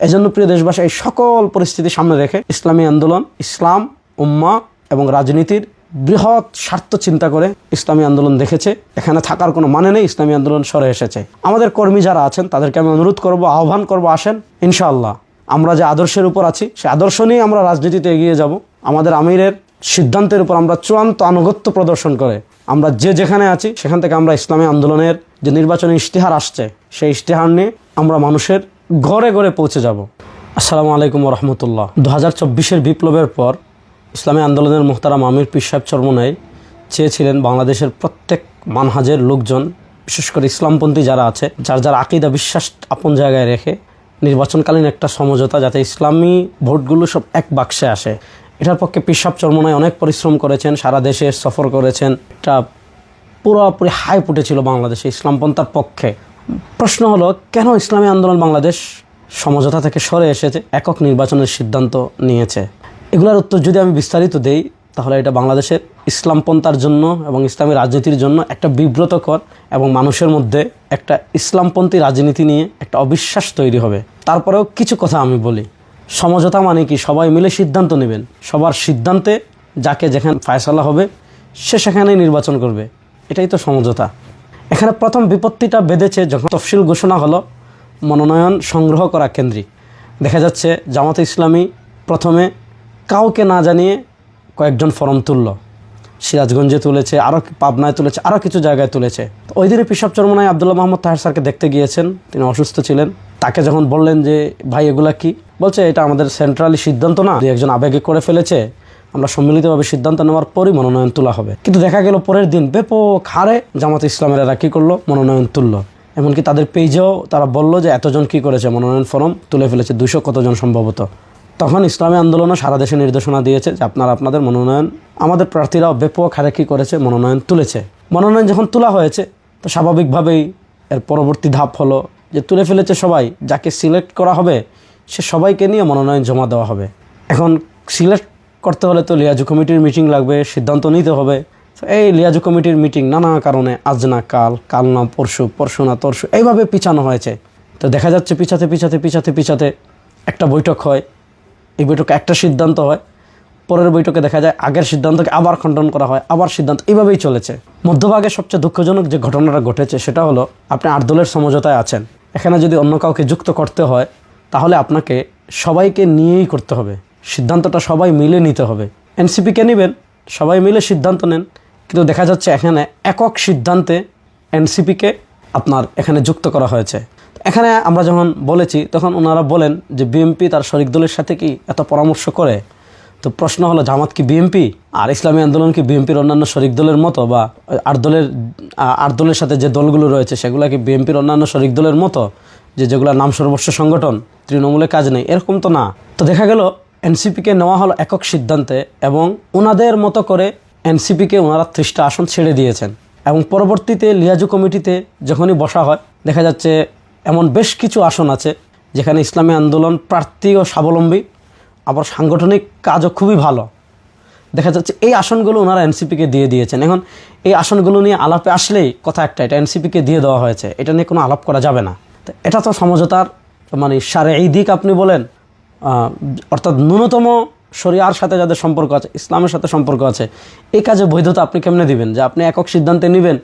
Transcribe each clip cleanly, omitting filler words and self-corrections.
এজন্য প্রিয় দেশবাসী, এই সকল পরিস্থিতি সামনে রেখে ইসলামী আন্দোলন ইসলাম, উম্মাহ এবং রাজনীতির বৃহৎ স্বার্থ চিন্তা করে ইসলামী আন্দোলন দেখেছে এখানে থাকার কোনো মানে নেই, ইসলামী আন্দোলন সরে এসেছে। আমাদের কর্মী যারা আছেন তাদেরকে আমি অনুরোধ করব, আহ্বান করব, আসেন ইনশাআল্লাহ আমরা যে আদর্শের উপর আছি সেই আদর্শ নিয়ে আমরা রাজনীতিতে এগিয়ে যাব। আমাদের আমিরের সিদ্ধান্তের উপর আমরা চূড়ান্ত আনুগত্য প্রদর্শন করে আমরা যে যেখানে আছি সেখান থেকে আমরা ইসলামী আন্দোলনের যে নির্বাচনী ইশতেহার আসছে সেই ইশতেহার নিয়ে আমরা মানুষের ঘরে ঘরে পৌঁছে যাব। আসসালামু আলাইকুম ওয়া রাহমাতুল্লাহ। 2024-এর বিপ্লবের পর ইসলামী আন্দোলনের মুহতারাম আমির পীর সাহেব চরমোনাই চেয়েছিলেন বাংলাদেশের প্রত্যেক মানহাজের লোকজন, বিশেষ করে ইসলামপন্থী যারা আছে, যার যার আকীদা বিশ্বাস আপন জায়গায় রেখে নির্বাচনকালীন একটা সমঝোতা, যাতে ইসলামী ভোটগুলো সব এক বাক্সে আসে। এটার পক্ষে পীর সাহেব চরমোনাই অনেক পরিশ্রম করেছেন, সারা দেশে সফর করেছেন। এটা পুরোপুরি হাইপ উঠেছিল বাংলাদেশে ইসলামপন্থার পক্ষে। প্রশ্ন হলো, কেন ইসলামী আন্দোলন বাংলাদেশ সমঝোতা থেকে সরে এসেছে, একক নির্বাচনের সিদ্ধান্ত নিয়েছে? এগুলোর উত্তর যদি আমি বিস্তারিত দেই তাহলে এটা বাংলাদেশের ইসলামপন্থার জন্য এবং ইসলামী রাজনীতির জন্য একটা বিব্রতকর এবং মানুষের মধ্যে একটা ইসলামপন্থী রাজনীতি নিয়ে একটা অবিশ্বাস তৈরি হবে। তারপরেও কিছু কথা আমি বলি। সমঝোতা মানে কি? সবাই মিলে সিদ্ধান্ত নেবেন, সবার সিদ্ধান্তে যাকে যেখানে ফায়সালা হবে সে সেখানেই নির্বাচন করবে, এটাই তো সমঝোতা। এখানে প্রথম বিপত্তিটা বেঁধেছে যখন তফসিল ঘোষণা হলো মনোনয়ন সংগ্রহ করা কেন্দ্রিক। দেখা যাচ্ছে জামাতে ইসলামী প্রথমে কাউকে না জানিয়ে কয়েকজন ফরম তুলল, সিরাজগঞ্জে তুলেছে, আরও পাবনায় তুলেছে, আরও কিছু জায়গায় তুলেছে। ওই দিনে পীর সাহেব চরমোনাই আব্দুল্লাহ মোহাম্মদ তাহের স্যারকে দেখতে গিয়েছেন, তিনি অসুস্থ ছিলেন। তাকে যখন বললেন যে ভাই এগুলা কি, বলছে এটা আমাদের সেন্ট্রালি সিদ্ধান্ত না, একজন আবেগে করে ফেলেছে, আমরা সম্মিলিতভাবে সিদ্ধান্ত নেওয়ার পরই মনোনয়ন তোলা হবে। কিন্তু দেখা গেল পরের দিন ব্যাপক হারে জামাতে ইসলামের এরা কী করলো, মনোনয়ন তুললো। এমনকি তাদের পেজেও তারা বলল যে এতজন কি করেছে, মনোনয়ন ফর্ম তুলে ফেলেছে, 200 কতজন সম্ভবত। তখন ইসলামী আন্দোলনও সারা দেশে নির্দেশনা দিয়েছে যে আপনারা আপনাদের মনোনয়ন, আমাদের প্রার্থীরাও ব্যাপক হারে কী করেছে, মনোনয়ন তুলেছে। মনোনয়ন যখন তোলা হয়েছে তো স্বাভাবিকভাবেই এর পরবর্তী ধাপ হলো যে তুলে ফেলেছে সবাই, যাকে সিলেক্ট করা হবে সে সবাইকে নিয়ে মনোনয়ন জমা দেওয়া হবে। এখন সিলেক্ট করতে হলে তো লিয়াজু কমিটির মিটিং লাগবে, সিদ্ধান্ত নিতে হবে। তো এই লিয়াজু কমিটির মিটিং নানা কারণে আজ না কাল, কাল না পরশু, পরশু না তরশু, এইভাবে পিছানো হয়েছে। তো দেখা যাচ্ছে পিছাতে একটা বৈঠক হয়, এই বৈঠকে একটা সিদ্ধান্ত হয়, পরের বৈঠকে দেখা যায় আগের সিদ্ধান্তকে আবার খণ্ডন করা হয়, আবার সিদ্ধান্ত, এইভাবেই চলেছে। মধ্যভাগে সবচেয়ে দুঃখজনক যে ঘটনাটা ঘটেছে সেটা হলো, আপনি 8 দলের সমঝোতায় আছেন, এখানে যদি অন্য কাউকে যুক্ত করতে হয় তাহলে আপনাকে সবাইকে নিয়েই করতে হবে, সিদ্ধান্তটা সবাই মিলে নিতে হবে। এনসিপিকে নেবেন, সবাই মিলে সিদ্ধান্ত নেন, কিন্তু দেখা যাচ্ছে এখানে একক সিদ্ধান্তে এনসিপিকে আপনার এখানে যুক্ত করা হয়েছে। এখানে আমরা যখন বলেছি তখন ওনারা বলেন যে বিএনপি তার শরিক দলের সাথে কি এত পরামর্শ করে। তো প্রশ্ন হলো, জামাত কি বিএনপি আর ইসলামী আন্দোলন কি বিএনপির অন্যান্য শরিক দলের মতো, বা 8 দলের সাথে যে দলগুলো রয়েছে সেগুলো কি বিএনপির অন্যান্য শরিক দলের মতো, যেগুলো নাম সর্বস্ব সংগঠন, তৃণমূলে কাজ নেই, এরকম তো না। তো দেখা গেল এনসিপিকে নেওয়া হলো একক সিদ্ধান্তে এবং ওনাদের মতো করে এনসিপিকে ওনারা 30টা আসন ছেড়ে দিয়েছেন। এবং পরবর্তীতে লিয়াজু কমিটিতে যখনই বসা হয় দেখা যাচ্ছে এমন বেশ কিছু আসন আছে যেখানে ইসলামী আন্দোলন প্রার্থীও স্বাবলম্বী, আবার সাংগঠনিক কাজও খুবই ভালো। দেখা যাচ্ছে এই আসনগুলো ওনারা এনসিপিকে দিয়ে দিয়েছেন। এখন এই আসনগুলো নিয়ে আলাপে আসলেই কথা একটা, এটা এনসিপিকে দিয়ে দেওয়া হয়েছে, এটা নিয়ে কোনো আলাপ করা যাবে না। তো এটা তো সমঝোতার মানে শারঈ দিক আপনি বলেন, অর্থাৎ ন্যূনতম শরিয়ার সাথে যাদের সম্পর্ক আছে, ইসলামের সাথে সম্পর্ক আছে, এই কাজে বৈধতা আপনি কেমনে দিবেন? যে আপনি একক সিদ্ধান্তে নেবেন,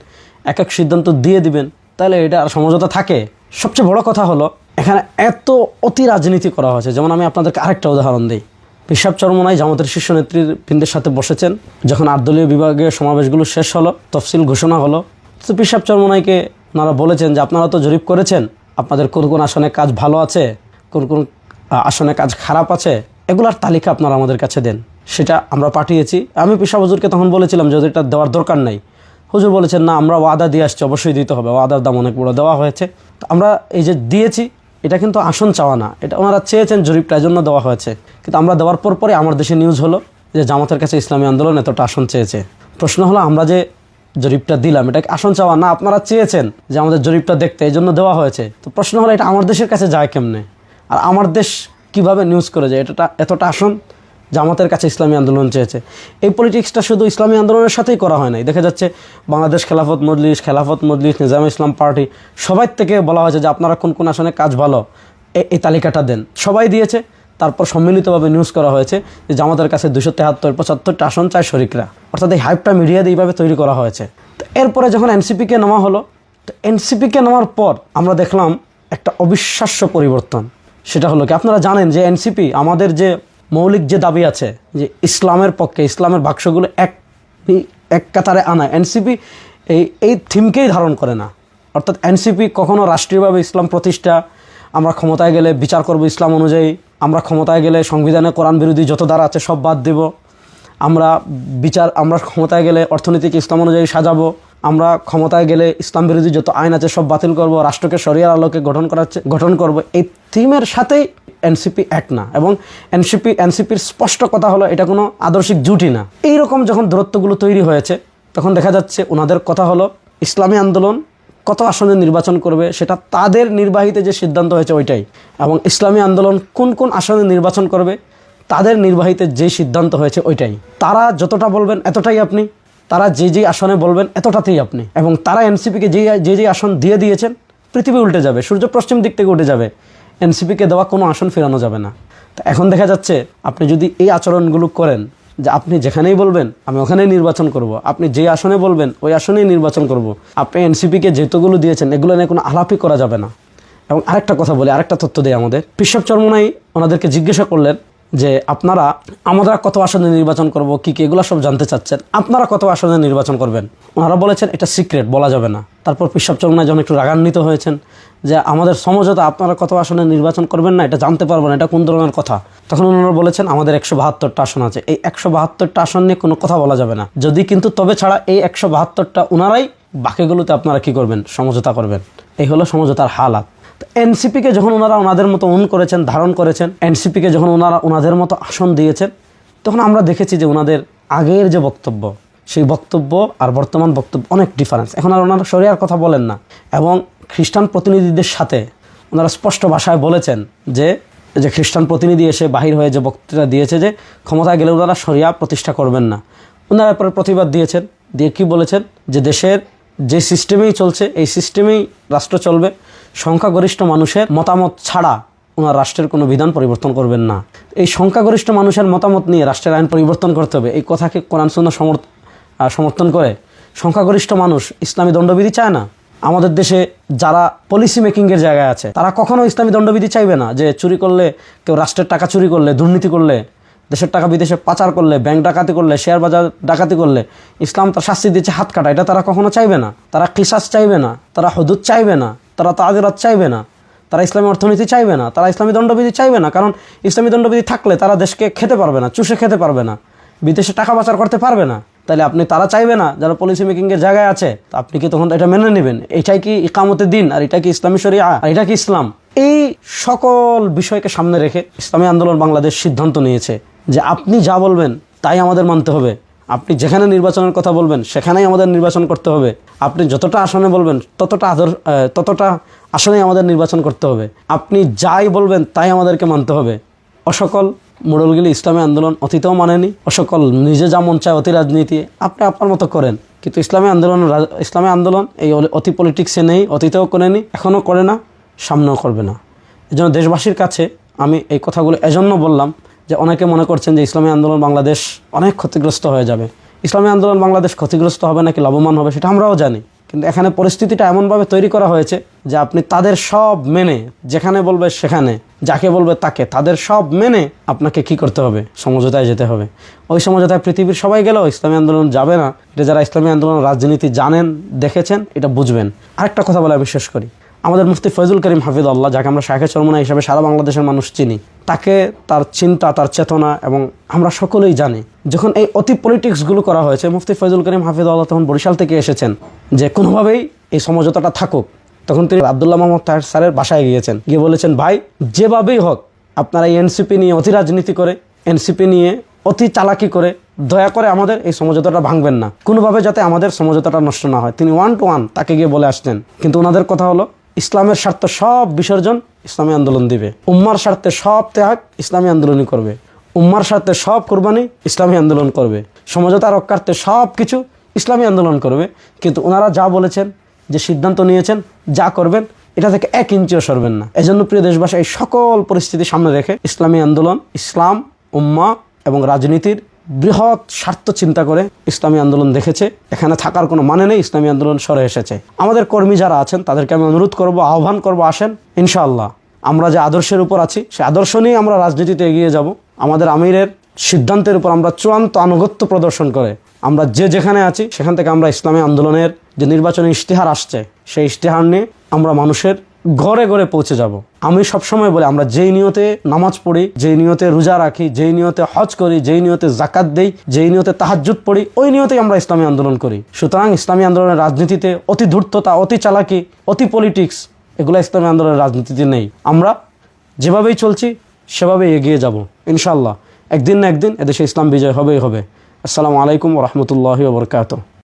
একক সিদ্ধান্ত দিয়ে দিবেন, তাহলে এটা আর সমঝোতা থাকে? সবচেয়ে বড় কথা হলো এখানে এত অতি রাজনীতি করা হয়েছে। যেমন আমি আপনাদেরকে আরেকটা উদাহরণ দিই। পীর সাহেব চরমোনাই জামাতের শীর্ষ নেতৃবৃন্দের সাথে বসেছেন, যখন 8 দলীয় বিভাগীয় সমাবেশগুলো শেষ হলো, তফসিল ঘোষণা হলো, তো পীর সাহেব চরমোনাইকে ওনারা বলেছেন যে আপনারা তো জরিপ করেছেন, আপনাদের কোন কোন আসনে কাজ ভালো আছে, কোন কোন আসনে কাজ খারাপ আছে, এগুলার তালিকা আপনারা আমাদের কাছে দেন। সেটা আমরা পাঠিয়েছি। আমি পীর সাহেব হুজুরকে তখন বলেছিলাম যে এটা দেওয়ার দরকার নাই। হুজুর বলেছেন না, আমরা ওয়াদা দিয়ে আসছি, অবশ্যই দিতে হবে, ওয়াদার দাম অনেক বড়, দেওয়া হয়েছে। তো আমরা এই যে দিয়েছি, এটা কিন্তু আসন চাওয়া না, এটা ওনারা চেয়েছেন জরিপটার জন্য দেওয়া হয়েছে। কিন্তু আমরা দেওয়ার পরে আমার দেশে নিউজ হলো যে জামাতের কাছে ইসলামী আন্দোলন এতটা আসন চেয়েছে। প্রশ্ন হলো, আমরা যে জরিপটা দিলাম এটা আসন চাওয়া না, আপনারা চেয়েছেন যে আমাদের জরিপটা দেখতে, এই জন্য দেওয়া হয়েছে। তো প্রশ্ন হলো, এটা আমার দেশের কাছে যায় কেমনে, আর আমার দেশ কিভাবে নিউজ করে যায় এতটা আসন জামাতের কাছে ইসলামী আন্দোলন চেয়েছে? এই পলিটিক্সটা শুধু ইসলামী আন্দোলনের সাথেই করা হয় নাই। দেখা যাচ্ছে বাংলাদেশ খেলাফত মজলিস, নিজামে ইসলাম পার্টি, সবাই থেকে বলা হয়েছে যে আপনারা কোন কোন আসনে কাজ ভালো, এই তালিকাটা দেন। সবাই দিয়েছে, তারপর সম্মিলিতভাবে নিউজ করা হয়েছে যে জামাতের কাছে 273-75টা আসন চায় শরিকরা, অর্থাৎ এই হাইপটা মিডিয়াতে এইভাবে তৈরি করা হয়েছে। তো এরপরে যখন এনসিপিকে নেওয়া হলো, তো এনসিপিকে নেওয়ার পর আমরা দেখলাম একটা অবিশ্বাস্য পরিবর্তন। সেটা হলো কি, আপনারা জানেন যে এনসিপি আমাদের যে মৌলিক যে দাবি আছে যে ইসলামের পক্ষে, ইসলামের বাক্সগুলো এক কাতারে আনা, এনসিপি এই থিমকেই ধারণ করে না। অর্থাৎ এনসিপি কখনো রাষ্ট্রীয়ভাবে ইসলাম প্রতিষ্ঠা, আমরা ক্ষমতায় গেলে বিচার করব ইসলাম অনুযায়ী, আমরা ক্ষমতায় গেলে সংবিধানে কোরআন বিরোধী যত ধারা আছে সব বাদ দেব, আমরা ক্ষমতায় গেলে অর্থনীতিকে ইসলাম অনুযায়ী সাজাবো, আমরা ক্ষমতায় গেলে ইসলাম বিরোধী যত আইন আছে সব বাতিল করব, রাষ্ট্রকে শরিয়ার আলোকে গঠন করব, এই থিমের সাথেই এনসিপি এক না। এবং এনসিপির স্পষ্ট কথা হলো এটা কোনো আদর্শিক জুটি না। এইরকম যখন দূরত্বগুলো তৈরি হয়েছে, তখন দেখা যাচ্ছে ওনাদের কথা হলো ইসলামী আন্দোলন কত আসনে নির্বাচন করবে সেটা তাদের নির্বাহীতে যে সিদ্ধান্ত হয়েছে ওইটাই, এবং ইসলামী আন্দোলন কোন কোন আসনে নির্বাচন করবে তাদের নির্বাহীতে যে সিদ্ধান্ত হয়েছে ওইটাই। তারা যতটা বলবেন এতটাই আপনি, তারা যে আসনে বলবেন এতটাতেই আপনি। এবং তারা এনসিপিকে যে আসন দিয়ে দিয়েছেন, পৃথিবী উল্টে যাবে, সূর্য পশ্চিম দিক থেকে উঠে যাবে, এনসিপিকে দেওয়া কোনো আসন ফেরানো যাবে না। তো এখন দেখা যাচ্ছে আপনি যদি এই আচরণগুলো করেন যে আপনি যেখানেই বলবেন আমি ওখানেই নির্বাচন করব, আপনি যে আসনে বলবেন ওই আসনেই নির্বাচন করব, আপনি এনসিপিকে যেতগুলো দিয়েছেন এগুলো নিয়ে কোনো আলাপই করা যাবে না। এবং আরেকটা কথা বলি, আরেকটা তথ্য দেয় আমাদের, পিশাব চরমোনাই ওনাদেরকে জিজ্ঞাসা করলেন যে আমরা কত আসনে নির্বাচন করব, কি এগুলো সব জানতে চাচ্ছেন, আপনারা কত আসনে নির্বাচন করবেন। ওনারা বলেছেন এটা সিক্রেট, বলা যাবে না। তারপর পিশাব চরমোনাই যখন একটু রাগান্বিত হয়েছেন যে আমাদের সমঝোতা, আপনারা কত আসনে নির্বাচন করবেন না এটা জানতে পারবো না, এটা কোন ধরনের কথা, তখন ওনারা বলেছেন আমাদের 172টা আসন আছে, এই 172টা আসন নিয়ে কোনো কথা বলা যাবে না, যদি কিন্তু তবে ছাড়া এই 172টা ওনারাই, বাকিগুলোতে আপনারা কি করবেন, সমঝোতা করবেন। এই হলো সমঝোতার হালাত। এনসিপিকে যখন ওনারা ওনাদের মতো করেছেন, ধারণ করেছেন, এনসিপিকে যখন ওনারা ওনাদের মতো আসন দিয়েছেন, তখন আমরা দেখেছি যে ওনাদের আগের যে বক্তব্য, সেই বক্তব্য আর বর্তমান বক্তব্য অনেক ডিফারেন্স। এখন আর ওনারা শরিয়ার কথা বলেন না, এবং খ্রিস্টান প্রতিনিধিদের সাথে ওনারা স্পষ্ট ভাষায় বলেছেন যে খ্রিস্টান প্রতিনিধি এসে বাহির হয়ে যে বক্তৃতা দিয়েছে যে ক্ষমতায় গেলে ওনারা শরিয়া প্রতিষ্ঠা করবেন না, ওনারা এরপরে প্রতিবাদ দিয়েছেন, দিয়ে কি বলেছেন যে দেশের যে সিস্টেমেই চলছে এই সিস্টেমেই রাষ্ট্র চলবে, সংখ্যাগরিষ্ঠ মানুষের মতামত ছাড়া ওনার রাষ্ট্রের কোনো বিধান পরিবর্তন করবেন না। এই সংখ্যাগরিষ্ঠ মানুষের মতামত নিয়ে রাষ্ট্রের আইন পরিবর্তন করতে হবে, এই কথাকে কোরআন সুন্নাহ সমর্থন করে। সংখ্যাগরিষ্ঠ মানুষ ইসলামী দণ্ডবিধি চায় না। আমাদের দেশে যারা পলিসি মেকিংয়ের জায়গায় আছে তারা কখনো ইসলামী দণ্ডবিধি চাইবে না, যে চুরি করলে, কেউ রাষ্ট্রের টাকা চুরি করলে, দুর্নীতি করলে, দেশের টাকা বিদেশে পাচার করলে, ব্যাংক ডাকাতি করলে, শেয়ার বাজার ডাকাতি করলে ইসলাম তার শাস্তি দিচ্ছে হাত কাটা, এটা তারা কখনো চাইবে না। তারা কিসাস চাইবে না, তারা হুদুদ চাইবে না, তারা তাজিরাত চাইবে না, তারা ইসলামী অর্থনীতি চাইবে না, তারা ইসলামী দণ্ডবিধি চাইবে না। কারণ ইসলামী দণ্ডবিধি থাকলে তারা দেশকে খেতে পারবে না, চুষে খেতে পারবে না, বিদেশে টাকা পাচার করতে পারবে না। তাহলে আপনি তারা চাইবে না যারা পলিসি মেকিংয়ের জায়গায় আছে, আপনি কি তখন এটা মেনে নেবেন? এটাই কি ইকামতে দিন? আর এটা কি ইসলামী শরিয়া? আর এটা কি ইসলাম? এই সকল বিষয়কে সামনে রেখে ইসলামী আন্দোলন বাংলাদেশ সিদ্ধান্ত নিয়েছে যে আপনি যা বলবেন তাই আমাদের মানতে হবে, আপনি যেখানে নির্বাচনের কথা বলবেন সেখানেই আমাদের নির্বাচন করতে হবে, আপনি যতটা আসনে বলবেন ততটা আসনেই আমাদের নির্বাচন করতে হবে, আপনি যাই বলবেন তাই আমাদেরকে মানতে হবে। অসকল মোড়লগুলি ইসলামী আন্দোলন অতীতেও মানেনি, অসকল নিজে যা মন চায় অতি রাজনীতি আপনি আপনার মতো করেন, কিন্তু ইসলামী আন্দোলন এই অতি পলিটিক্সে নেই, অতীতেও করেনি, এখনও করে না, সামনেও করবে না। এজন্য দেশবাসীর কাছে আমি এই কথাগুলো এজন্য বললাম যে অনেকে মনে করছেন যে ইসলামী আন্দোলন বাংলাদেশ অনেক ক্ষতিগ্রস্ত হয়ে যাবে। ইসলামী আন্দোলন বাংলাদেশ ক্ষতিগ্রস্ত হবে নাকি লাভবান হবে সেটা আমরাও জানি, কিন্তু এখানে পরিস্থিতিটা এমনভাবে তৈরি করা হয়েছে যে আপনি তাদের সব মেনে, যেখানে বলবে সেখানে, যাকে বলবে তাকে, তাদের সব মেনে আপনাকে কি করতে হবে, সমঝোতায় যেতে হবে। ওই সমঝোতায় পৃথিবীর সবাই গেলেও ইসলামী আন্দোলন যাবে না। এটা যারা ইসলামী আন্দোলন রাজনীতি জানেন, দেখেছেন, এটা বুঝবেন। আরেকটা কথা বলে বিশ্বাস করি, আমাদের মুফতি ফয়জুল করিম হাফিজাল্লাহ, যাকে আমরা শায়েখে চরমোনাই হিসাবে সারা বাংলাদেশের মানুষ চিনি, তাকে, তার চিন্তা, তার চেতনা, এবং আমরা সকলেই জানি যখন এই অতি পলিটিক্সগুলো করা হয়েছে, মুফতি ফয়জুল করিম হাফিজাল্লাহ তখন বরিশাল থেকে এসেছেন যে কোনোভাবেই এই সমঝোতাটা থাকুক। তখন তিনি আব্দুল্লাহ মোহাম্মদ তাহের স্যারের বাসায় গিয়েছেন, গিয়ে বলেছেন ভাই যেভাবেই হোক আপনারা এই এনসিপি নিয়ে অতি রাজনীতি করে, এনসিপি নিয়ে অতি চালাকি করে দয়া করে আমাদের এই সমঝোতাটা ভাঙবেন না, কোনোভাবে যাতে আমাদের সমঝোতাটা নষ্ট না হয়। তিনি 1 to 1 তাকে গিয়ে বলে আসতেন। কিন্তু ওনাদের কথা হলো ইসলামের স্বার্থে সব বিসর্জন ইসলামী আন্দোলন দিবে, উম্মার স্বার্থে সব ত্যাগ ইসলামী আন্দোলনই করবে, উম্মার স্বার্থে সব কোরবানি ইসলামী আন্দোলন করবে, সমঝোতা রক্ষার্থে সব কিছু ইসলামী আন্দোলন করবে। কিন্তু ওনারা যা বলেছেন, যে সিদ্ধান্ত নিয়েছেন, যা করবেন এটা থেকে 1 ইঞ্চিও সরবেন না। এজন্য প্রিয় দেশবাসী, এই সকল পরিস্থিতি সামনে রেখে ইসলামী আন্দোলন ইসলাম, উম্মাহ এবং রাজনীতির বৃহৎ স্বার্থ চিন্তা করে ইসলামী আন্দোলন দেখেছে এখানে থাকার কোনো মানে নেই, ইসলামী আন্দোলন সরে এসেছে। আমাদের কর্মী যারা আছেন তাদেরকে আমি অনুরোধ করব, আহ্বান করব, আসেন ইনশাআল্লাহ আমরা যে আদর্শের উপর আছি সেই আদর্শ নিয়ে আমরা রাজনীতিতে এগিয়ে যাব। আমাদের আমিরের সিদ্ধান্তের উপর আমরা চূড়ান্ত আনুগত্য প্রদর্শন করে আমরা যে যেখানে আছি সেখান থেকে আমরা ইসলামী আন্দোলনের যে নির্বাচনী ইশতেহার আসছে সেই ইশতেহার নিয়ে আমরা মানুষের ঘরে ঘরে পৌঁছে যাব। আমি সবসময় বলি, আমরা যেই নিয়তে নামাজ পড়ি, যেই নিয়তে রোজা রাখি, যেই নিয়তে হজ করি, যেই নিয়তে জাকাত দেই, যেই নিয়তে তাহাজ্জুদ পড়ি, ওই নিয়তেই আমরা ইসলামী আন্দোলন করি। সুতরাং ইসলামী আন্দোলনের রাজনীতিতে অতি ধূর্ততা, অতি চালাকি, অতি পলিটিক্স এগুলো ইসলামী আন্দোলনের রাজনীতিতে নেই। আমরা যেভাবেই চলছি সেভাবেই এগিয়ে যাব ইনশাআল্লাহ। একদিন না একদিন এদেশে ইসলাম বিজয় হবেই হবে। আসসালামু আলাইকুম ওয়া রাহমাতুল্লাহি ওয়া বারাকাতুহু।